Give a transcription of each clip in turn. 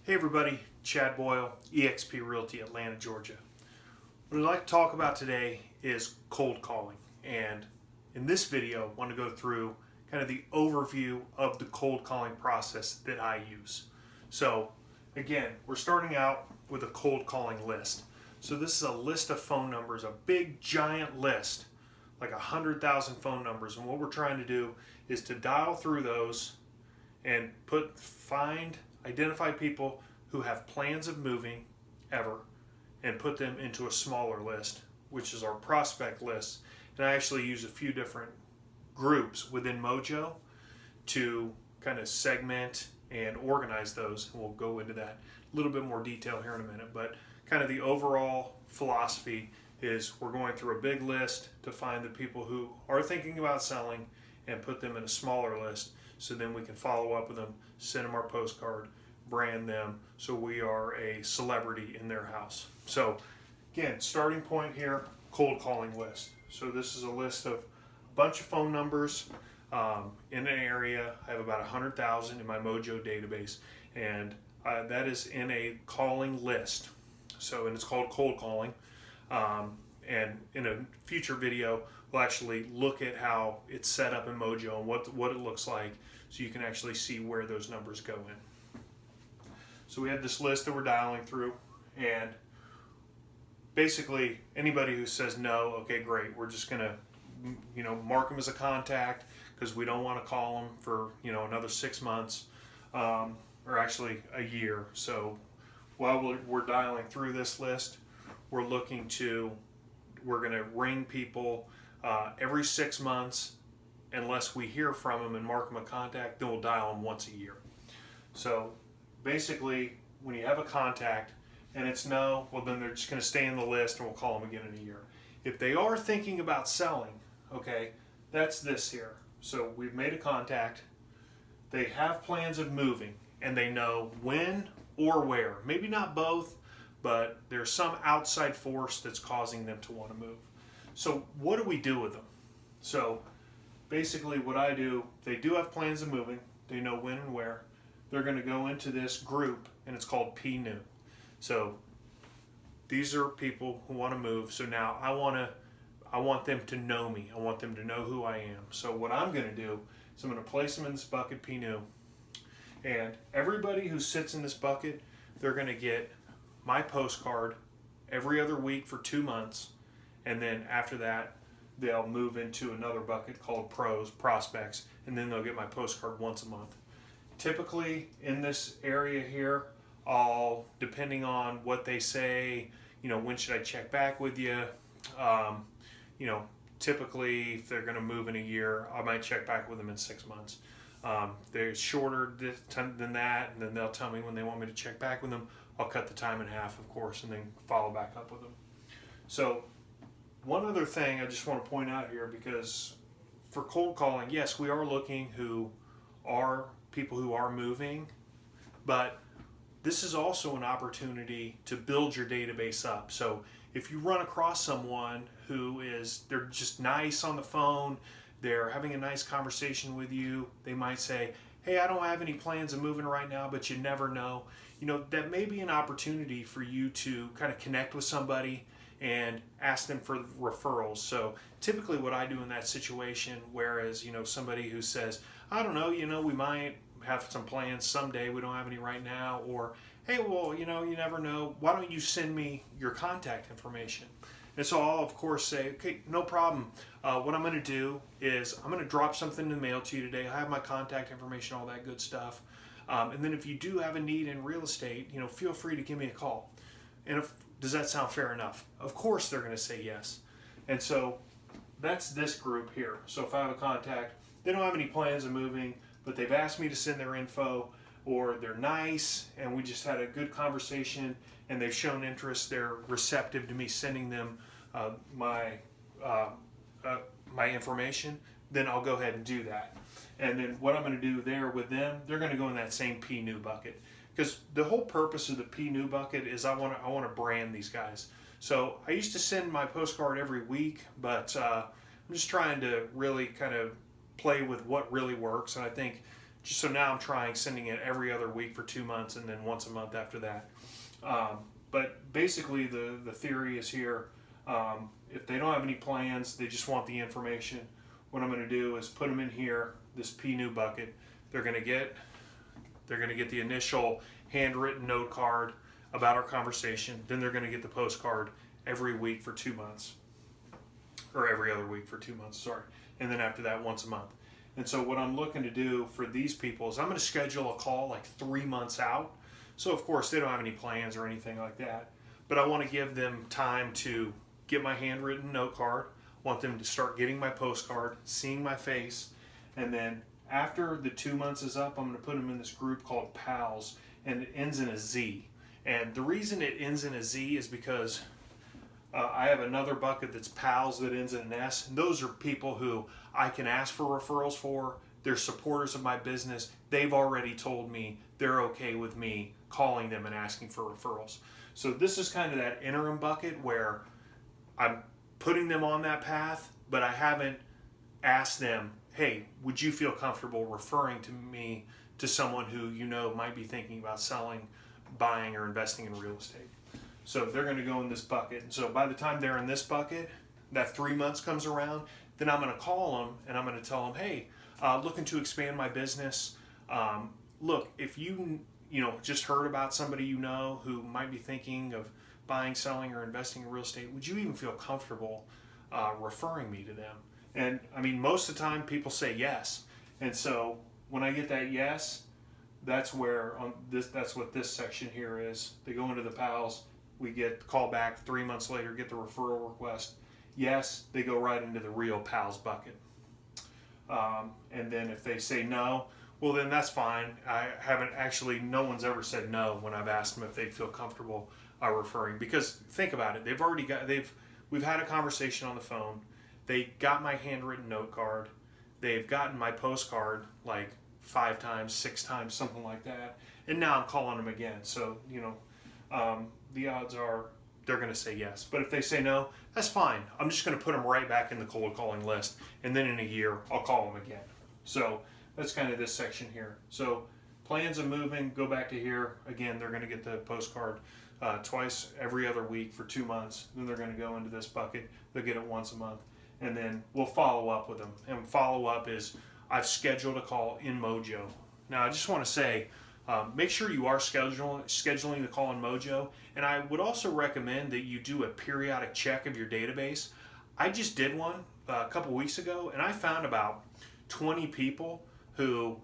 Hey everybody, Chad Boyle, eXp Realty, Atlanta, Georgia. What I'd like to talk about today is cold calling. And in this video, I want to go through kind of the overview of the cold calling process that I use. So again, we're starting out with a cold calling list. So this is a list of phone numbers, a big giant list, like 100,000 phone numbers. And what we're trying to do is to dial through those and identify people who have plans of moving ever and put them into a smaller list, which is our prospect list. And I actually use a few different groups within Mojo to kind of segment and organize those. And we'll go into that a little bit more detail here in a minute. But kind of the overall philosophy is we're going through a big list to find the people who are thinking about selling and put them in a smaller list. So then we can follow up with them, send them our postcard, brand them, so we are a celebrity in their house. So again, starting point here, cold calling list. So this is a list of a bunch of phone numbers in an area. I have about 100,000 in my Mojo database, and that is in a calling list. So, and it's called cold calling. And in a future video, we'll actually look at how it's set up in Mojo and what it looks like, so you can actually see where those numbers go in. So we have this list that we're dialing through, and basically anybody who says no, okay, great, we're just gonna, mark them as a contact because we don't want to call them for another 6 months, or actually a year. So while we're dialing through this list, we're going to ring people every 6 months unless we hear from them and mark them a contact. Then we'll dial them once a year. So basically, when you have a contact and it's no, well then they're just going to stay in the list and we'll call them again in a year. If they are thinking about selling, okay, that's this here. So we've made a contact, they have plans of moving, and they know when or where. Maybe not both, but there's some outside force that's causing them to want to move. So what do we do with them? So basically what I do, they do have plans of moving, they know when and where. They're going to go into this group, and it's called P-New. So these are people who want to move. So now I want them to know me. I want them to know who I am. So what I'm going to do is I'm going to place them in this bucket P-New. And everybody who sits in this bucket, they're going to get my postcard every other week for 2 months, and then after that they'll move into another bucket called prospects, and then they'll get my postcard once a month. Typically in this area here, depending on what they say, when should I check back with you, typically if they're going to move in a year, I might check back with them in 6 months. They're shorter than that, and then they'll tell me when they want me to check back with them. I'll cut the time in half, of course, and then follow back up with them. So one other thing I just want to point out here, because for cold calling, yes, we are looking who are people who are moving, but this is also an opportunity to build your database up. So if you run across someone they're just nice on the phone, they're having a nice conversation with you, they might say, hey, I don't have any plans of moving right now, but you never know. That may be an opportunity for you to kind of connect with somebody and ask them for referrals. So typically what I do in that situation, whereas, somebody who says, I don't know, we might have some plans someday, we don't have any right now, or, hey, well, you never know, why don't you send me your contact information? And so I'll, of course, say, okay, no problem. What I'm going to do is I'm going to drop something in the mail to you today. I have my contact information, all that good stuff. And then if you do have a need in real estate, feel free to give me a call. And does that sound fair enough? Of course they're going to say yes. And so that's this group here. So if I have a contact, they don't have any plans of moving, but they've asked me to send their info, or they're nice and we just had a good conversation and they've shown interest, they're receptive to me sending them my information, then I'll go ahead and do that. And then what I'm going to do there with them, they're going to go in that same P-New bucket. Because the whole purpose of the P-New bucket is I want to brand these guys. So I used to send my postcard every week, but I'm just trying to really kind of play with what really works. And I think So now I'm trying sending it every other week for 2 months and then once a month after that. But basically the theory is here. If they don't have any plans, they just want the information, what I'm going to do is put them in here, this P-New bucket. They're going to get the initial handwritten note card about our conversation. Then they're going to get the postcard every week for 2 months. Or every other week for 2 months, sorry. And then after that, once a month. And so what I'm looking to do for these people is I'm going to schedule a call like 3 months out. So of course they don't have any plans or anything like that. But I want to give them time to get my handwritten note card. I want them to start getting my postcard, seeing my face. And then after the 2 months is up, I'm going to put them in this group called PALS. And it ends in a Z. And the reason it ends in a Z is because I have another bucket that's PALS that ends in an S. And those are people who I can ask for referrals for. They're supporters of my business. They've already told me they're okay with me calling them and asking for referrals. So this is kind of that interim bucket where I'm putting them on that path, but I haven't asked them, hey, would you feel comfortable referring to me to someone who you know might be thinking about selling, buying, or investing in real estate? So they're going to go in this bucket. And so by the time they're in this bucket, that 3 months comes around, then I'm going to call them and I'm going to tell them, hey, looking to expand my business. Look, if you just heard about somebody you know who might be thinking of buying, selling, or investing in real estate, would you even feel comfortable referring me to them? And I mean, most of the time people say yes. And so when I get that yes, that's what this section here is. They go into the PALS. We get the call back 3 months later, get the referral request. Yes, they go right into the real PALS bucket. And then if they say no, well then that's fine. No one's ever said no when I've asked them if they'd feel comfortable referring. Because think about it, we've had a conversation on the phone. They got my handwritten note card. They've gotten my postcard like 5 times, 6 times, something like that. And now I'm calling them again. So, the odds are they're going to say yes. But if they say no, that's fine. I'm just going to put them right back in the cold calling list. And then in a year, I'll call them again. So that's kind of this section here. So plans of moving, go back to here. Again, they're going to get the postcard twice every other week for 2 months. Then they're going to go into this bucket. They'll get it once a month. And then we'll follow up with them. And follow up is I've scheduled a call in Mojo. Now, I just want to say, make sure you are scheduling the call in Mojo. And I would also recommend that you do a periodic check of your database. I just did one a couple weeks ago, and I found about 20 people who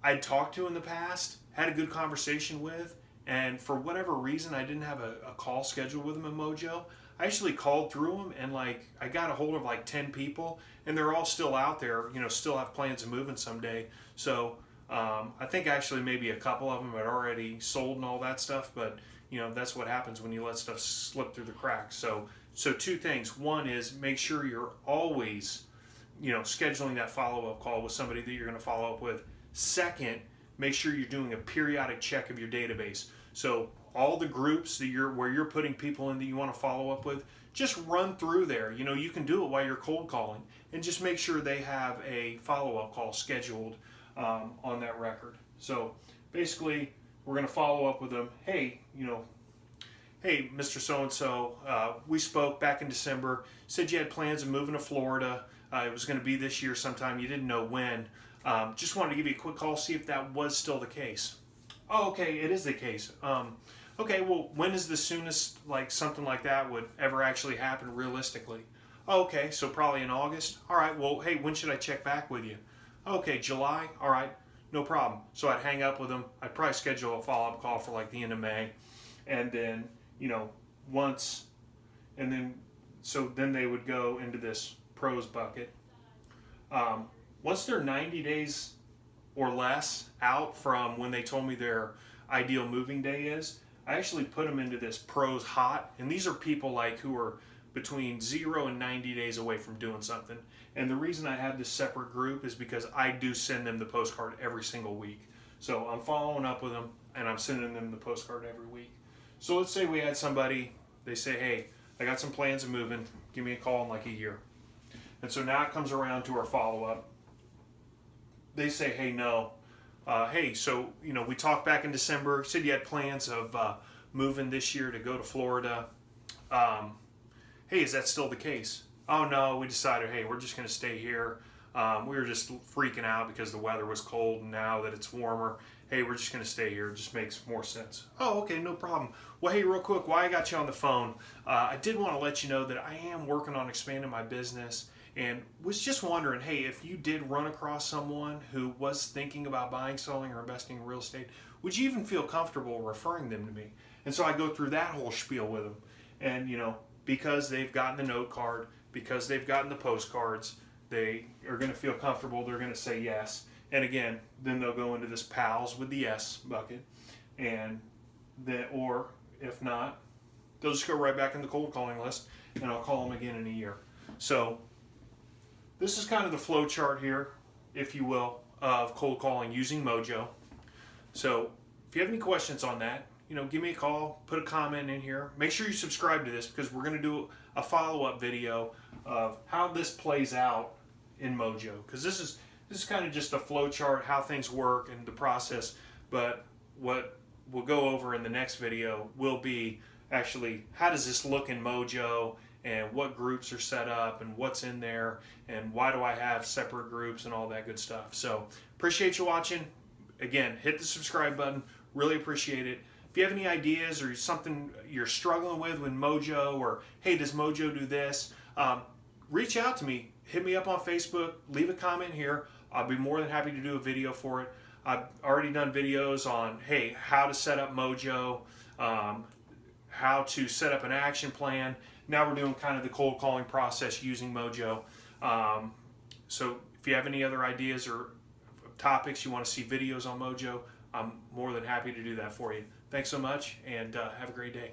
I'd talked to in the past, had a good conversation with, and for whatever reason, I didn't have a call scheduled with them in Mojo. I actually called through them, and I got a hold of like 10 people, and they're all still out there, still have plans of moving someday. So I think actually maybe a couple of them had already sold and all that stuff, but that's what happens when you let stuff slip through the cracks. So 2 things. One is make sure you're always, scheduling that follow-up call with somebody that you're going to follow up with. Second, make sure you're doing a periodic check of your database. So all the groups where you're putting people in that you want to follow up with, just run through there. You can do it while you're cold calling, and just make sure they have a follow-up call scheduled on that record. So basically, we're going to follow up with them. Hey, Mr. So-and-so, we spoke back in December, said you had plans of moving to Florida. It was going to be this year sometime. You didn't know when. Just wanted to give you a quick call, see if that was still the case. Oh, okay, it is the case. Okay, well, when is the soonest something like that would ever actually happen realistically? Oh, okay, so probably in August. All right, well, hey, when should I check back with you? Okay, July. All right, no problem. So I'd hang up with them. I'd probably schedule a follow-up call for the end of May, and then then they would go into this pros bucket. Once they're 90 days or less out from when they told me their ideal moving day is, I actually put them into this pros hot, and these are people who are between 0 and 90 days away from doing something. And the reason I have this separate group is because I do send them the postcard every single week. So I'm following up with them, and I'm sending them the postcard every week. So let's say we had somebody, they say, hey, I got some plans of moving, give me a call in a year. And so now it comes around to our follow-up. They say, hey, no, Hey, so we talked back in December. Said you had plans of moving this year to go to Florida. Um, hey, is that still the case? Oh no, we decided. Hey, we're just going to stay here. We were just freaking out because the weather was cold, and now that it's warmer, hey, we're just going to stay here. It just makes more sense. Oh, okay, no problem. Well, hey, real quick, while I got you on the phone, I did want to let you know that I am working on expanding my business, and was just wondering, hey, if you did run across someone who was thinking about buying, selling, or investing in real estate, would you even feel comfortable referring them to me? And so I go through that whole spiel with them, and because they've gotten the note card, because they've gotten the postcards, they are going to feel comfortable. They're going to say yes. And again, then they'll go into this pals with the yes bucket. And then, or if not, they'll just go right back in the cold calling list, and I'll call them again in a year. So this is kind of the flow chart here, if you will, of cold calling using Mojo. So if you have any questions on that, give me a call, put a comment in here. Make sure you subscribe to this, because we're going to do a follow-up video of how this plays out in Mojo, because this is kind of just a flow chart, how things work and the process. But what we'll go over in the next video will be actually how does this look in Mojo, and what groups are set up, and what's in there, and why do I have separate groups, and all that good stuff. So appreciate you watching. Again, hit the subscribe button. Really appreciate it. If you have any ideas or something you're struggling with Mojo, or hey, does Mojo do this? Reach out to me. Hit me up on Facebook. Leave a comment here. I'll be more than happy to do a video for it. I've already done videos on, hey, how to set up Mojo, how to set up an action plan. Now we're doing kind of the cold calling process using Mojo. So if you have any other ideas or topics you want to see videos on Mojo, I'm more than happy to do that for you. Thanks so much, and have a great day.